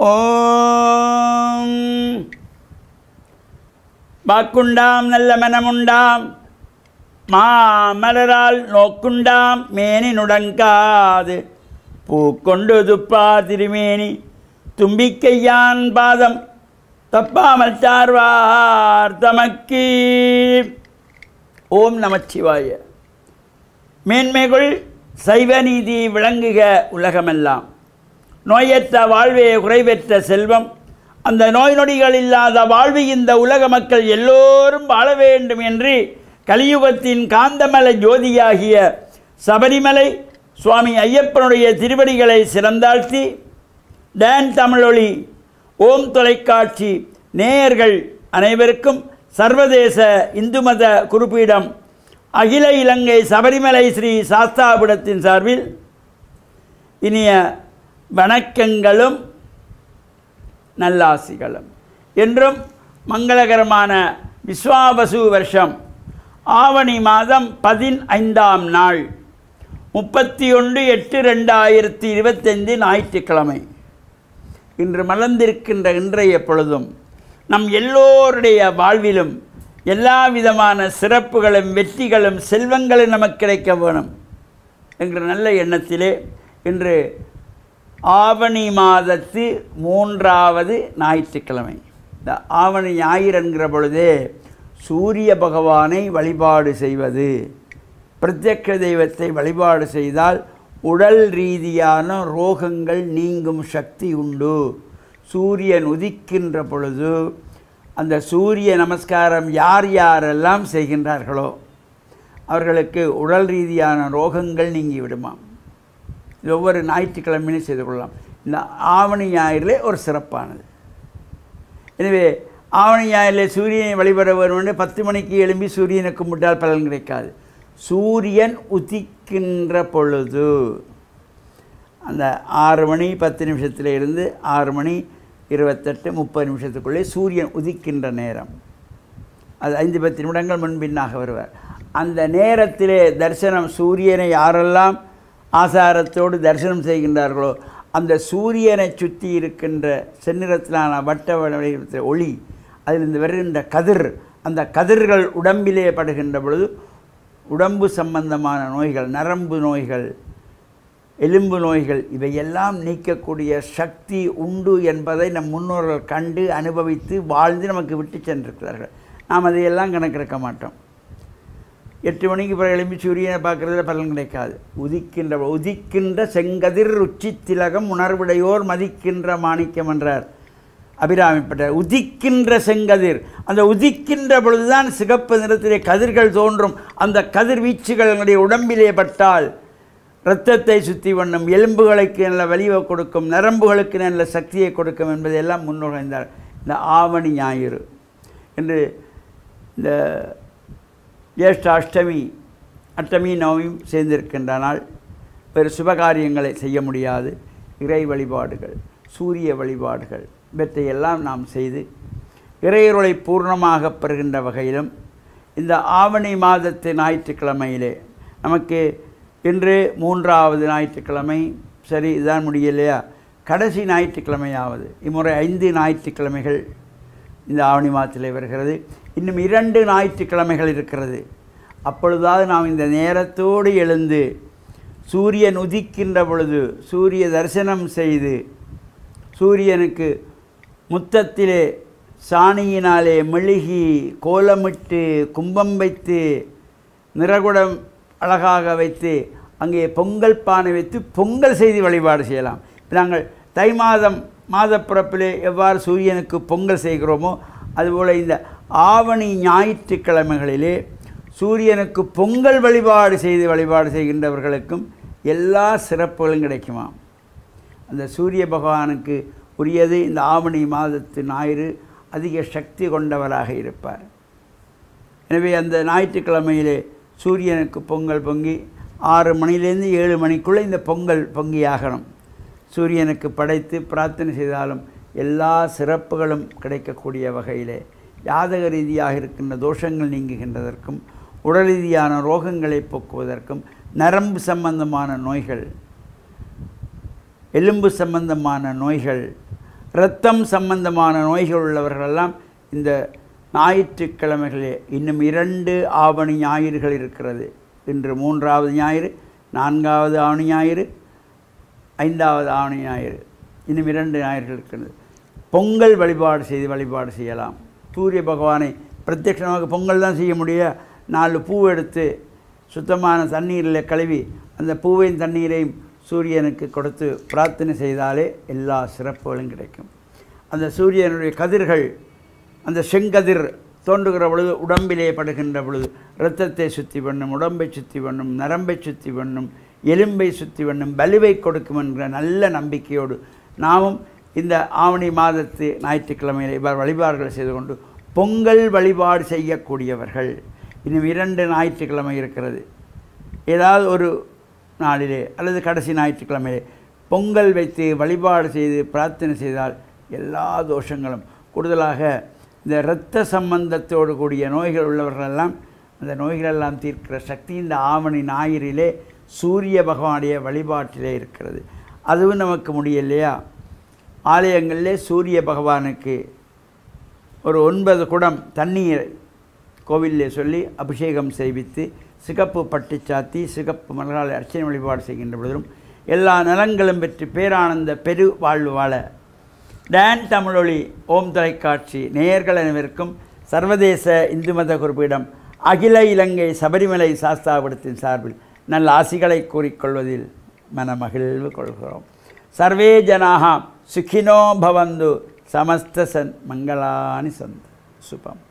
ஓம் வாக்குண்டாம் நல்ல மனமுண்டாம் மாமலரால் நோக்குண்டாம் மேனி நுடங்காது பூக்கொண்டு துப்பா திருமேனி தும்பிக்கையான் பாதம் தப்பாமல் சார்வார் தமக்கு. ஓம் நமச்சிவாய. மேன்மைகள் சைவ நீதி விளங்குக உலகமெல்லாம். நோயற்ற வாழ்வே குறைவற்ற செல்வம். அந்த நோய் நொடிகள் இல்லாத வாழ்வு இந்த உலக மக்கள் எல்லோரும் வாழ வேண்டும் என்று கலியுகத்தின் காந்தமலை ஜோதியாகிய சபரிமலை சுவாமி ஐயப்பனுடைய திருவடிகளை சிறந்தாழ்த்தி டான் தமிழொலி ஓம் தொலைக்காட்சி நேயர்கள் அனைவருக்கும் சர்வதேச இந்து மத குறிப்பீடம் அகில இலங்கை சபரிமலை ஸ்ரீ சாஸ்தாபுடத்தின் சார்பில் இனிய வணக்கங்களும் நல்லாசிகளும். என்றும் மங்களகரமான விஸ்வாவசு வருஷம் ஆவணி மாதம் 15ஆம் நாள் 31/8/2025 ஞாயிற்றுக்கிழமை. இன்று மலர்ந்திருக்கின்ற இன்றைய பொழுதும் நம் எல்லோருடைய வாழ்விலும் எல்லா விதமான சிறப்புகளும் வெற்றிகளும் செல்வங்களும் நமக்கு கிடைக்க வேணும் என்ற நல்ல எண்ணத்திலே இன்று ஆவணி மாதத்து 3வது ஞாயிற்றுக்கிழமை. இந்த ஆவணி ஞாயிறு என்கிற பொழுதே சூரிய பகவானை வழிபாடு செய்வது, பிரத்யக்ஷ தெய்வத்தை வழிபாடு செய்தால் உடல் ரீதியான ரோகங்கள் நீங்கும் சக்தி உண்டு. சூரியன் உதிக்கின்ற பொழுது அந்த சூரிய நமஸ்காரம் யார் யாரெல்லாம் செய்கின்றார்களோ அவர்களுக்கு உடல் ரீதியான ரோகங்கள் நீங்கி விடுமாம். இது ஒவ்வொரு ஞாயிற்றுக்கிழமையும் செய்து கொள்ளலாம். இந்த ஆவணி ஞாயிறிலே ஒரு சிறப்பானது. எனவே ஆவணி ஞாயிறிலே சூரியனை வழிபட வேண்டும் என்று 10 மணிக்கு எழும்பி சூரியனை கும்பிட்டால் பலன் கிடைக்காது. சூரியன் உதிக்கின்ற பொழுது அந்த 6 மணி 10 நிமிஷத்தில் இருந்து 6 மணி 28 30 நிமிஷத்துக்குள்ளே சூரியன் உதிக்கின்ற நேரம். அது 5-10 நிமிடங்கள் முன்பின்னாக வருவார். அந்த நேரத்திலே தரிசனம் சூரியனை யாரெல்லாம் ஆசாரத்தோடு தரிசனம் செய்கின்றார்களோ அந்த சூரியனை சுற்றி இருக்கின்ற செந்நிறத்திலான வட்ட வடிவ ஒளி, அதிலிருந்து வருகின்ற கதிர், அந்த கதிர்கள் உடம்பிலே படுகின்ற பொழுது உடம்பு சம்பந்தமான நோய்கள், நரம்பு நோய்கள், எலும்பு நோய்கள் இவையெல்லாம் நீக்கக்கூடிய சக்தி உண்டு என்பதை நம் முன்னோர்கள் கண்டு அனுபவித்து வாழ்ந்து நமக்கு விட்டு சென்றிருக்கிறார்கள். நாம் அதையெல்லாம் கணக்கெடுக்க மாட்டோம். 8 மணிக்கு பிறகு எழும்பி சூரியனை பார்க்குறதுல பலன் கிடைக்காது. உதிக்கின்ற செங்கதிர் உச்சி திலகம் உணர்வுடையோர் மதிக்கின்ற மாணிக்கம் என்றார் அபிராமிப்பட்டார். உதிக்கின்ற செங்கதிர், அந்த உதிக்கின்ற பொழுதுதான் சிகப்பு நிறத்திலே கதிர்கள் தோன்றும். அந்த கதிர்வீச்சுகள் நம்முடைய உடம்பிலே பட்டால் இரத்தத்தை சுற்றி பண்ணும், எலும்புகளுக்கு நல்ல வலிவை கொடுக்கும், நரம்புகளுக்கு நல்ல சக்தியை கொடுக்கும் என்பதையெல்லாம் முன்னுரைந்தார். இந்த ஆவணி ஞாயிறு என்று இந்த ஜேஷ்ட அஷ்டமி நவமியும் சேர்ந்திருக்கின்ற நாள். வேறு சுபகாரியங்களை செய்ய முடியாது. இறை வழிபாடுகள், சூரிய வழிபாடுகள் இவற்றையெல்லாம் நாம் செய்து இறையருளை பூர்ணமாக பெறுகின்ற வகையிலும் இந்த ஆவணி மாதத்து ஞாயிற்றுக்கிழமையிலே நமக்கு இன்று 3வது ஞாயிற்றுக்கிழமை. சரி, இதுதான் முடியலையா? கடைசி ஞாயிற்றுக்கிழமையாவது. இம்முறை 5 ஞாயிற்றுக்கிழமைகள் இந்த ஆவணி மாதத்திலே வருகிறது. இன்னும் 2 ஞாயிற்றுக்கிழமைகள் இருக்கிறது. அப்பொழுதாவது நாம் இந்த நேரத்தோடு எழுந்து சூரியன் உதிக்கின்ற பொழுது சூரிய தரிசனம் செய்து சூரியனுக்கு முத்தத்திலே சாணியினாலே மெழுகி கோலமிட்டு கும்பம் வைத்து நிறகுடம் அழகாக வைத்து அங்கே பொங்கல் பானை வைத்து பொங்கல் செய்து வழிபாடு செய்யலாம். நாங்கள் தை மாதப்பிறப்பிலே எவ்வாறு சூரியனுக்கு பொங்கல் செய்கிறோமோ அதுபோல் இந்த ஆவணி ஞாயிற்றுக்கிழமைகளிலே சூரியனுக்கு பொங்கல் வழிபாடு செய்கின்றவர்களுக்கும் எல்லா சிறப்புகளும் கிடைக்குமாம். அந்த சூரிய பகவானுக்கு உரியது இந்த ஆவணி மாதத்து ஞாயிறு அதிக சக்தி கொண்டவராக இருப்பார். எனவே அந்த ஞாயிற்றுக்கிழமையிலே சூரியனுக்கு பொங்கல் பொங்கி 6 மணிலேருந்து 7 மணிக்குள்ளே இந்த பொங்கல் பொங்கியாகணும். சூரியனுக்கு படைத்து பிரார்த்தனை செய்தாலும் எல்லா சிறப்புகளும் கிடைக்கக்கூடிய வகையிலே ஜாதக ரீதியாக இருக்கின்ற தோஷங்கள் நீங்குகின்றதற்கும் உடல் ரீதியான ரோகங்களை போக்குவதற்கும் நரம்பு சம்பந்தமான நோய்கள், எலும்பு சம்பந்தமான நோய்கள், இரத்தம் சம்பந்தமான நோய்கள் உள்ளவர்களெல்லாம் இந்த ஞாயிற்றுக்கிழமைகளே, இன்னும் 2 ஆவணி ஞாயிறுகள் இருக்கிறது. இன்று 3வது ஞாயிறு, 4வது ஆவணி ஞாயிறு, 5வது ஆவணி ஞாயிறு, இன்னும் 2 ஞாயிறுகள் இருக்கிறது. பொங்கல் வழிபாடு செய்யலாம். சூரிய பகவானை பிரத்யட்சமாக பொங்கல் தான் செய்ய முடியும். 4 பூ எடுத்து சுத்தமான தண்ணீரில் கழுவி அந்த பூவையும் தண்ணீரையும் சூரியனுக்கு கொடுத்து பிரார்த்தனை செய்தாலே எல்லா சிறப்புகளும் கிடைக்கும். அந்த சூரியனுடைய கதிர்கள், அந்த செங்கதிர் தோன்றுகிற பொழுது உடம்பிலே படுகின்ற பொழுது இரத்தத்தை சுத்தி பண்ணும், உடம்பை சுத்தி பண்ணும், நரம்பை சுத்தி பண்ணும், எலும்பை சுத்தி பண்ணும், வலுவை கொடுக்கும் என்கிற நல்ல நம்பிக்கையோடு நாமும் இந்த ஆவணி மாதத்து ஞாயிற்றுக்கிழமையில் இவ்வாறு வழிபாடுகள் செய்து கொண்டு பொங்கல் வழிபாடு செய்யக்கூடியவர்கள், இன்னும் 2 ஞாயிற்றுக்கிழமை இருக்கிறது, ஏதாவது ஒரு நாளிலே அல்லது கடைசி ஞாயிற்றுக்கிழமையிலே பொங்கல் வைத்து வழிபாடு செய்து பிரார்த்தனை செய்தால் எல்லா தோஷங்களும், கூடுதலாக இந்த இரத்த சம்பந்தத்தோடு கூடிய நோய்கள் உள்ளவர்களெல்லாம் அந்த நோய்களெல்லாம் தீர்க்கிற சக்தி இந்த ஆவணி ஞாயிறிலே சூரிய பகவானுடைய வழிபாட்டிலே இருக்கிறது. அதுவும் நமக்கு முடியலையா, ஆலயங்களிலே சூரிய பகவானுக்கு ஒரு 9 குடம் தண்ணீர் கோவிலே சொல்லி அபிஷேகம் செய்வித்து சிகப்பு பட்டு சாத்தி சிகப்பு மலரால் அர்ச்சனை வழிபாடு செய்கின்ற பொழுதும் எல்லா நலங்களும் பெற்று பேரானந்த பெரு வாழ்வு வாழ டான் தமிழொலி ஓம் தொலைக்காட்சி நேயர்கள் அனைவருக்கும் சர்வதேச இந்து மத குறிப்பிடம் அகில இலங்கை சபரிமலை சாஸ்தாபுரத்தின் சார்பில் நல்ல ஆசிகளை கூறிக்கொள்வதில் மனமகிழ்வு கொள்கிறோம். சர்வே ஜனாக சுகினோ பவந்து சமஸ்த மங்களானி சந்து சுபம்.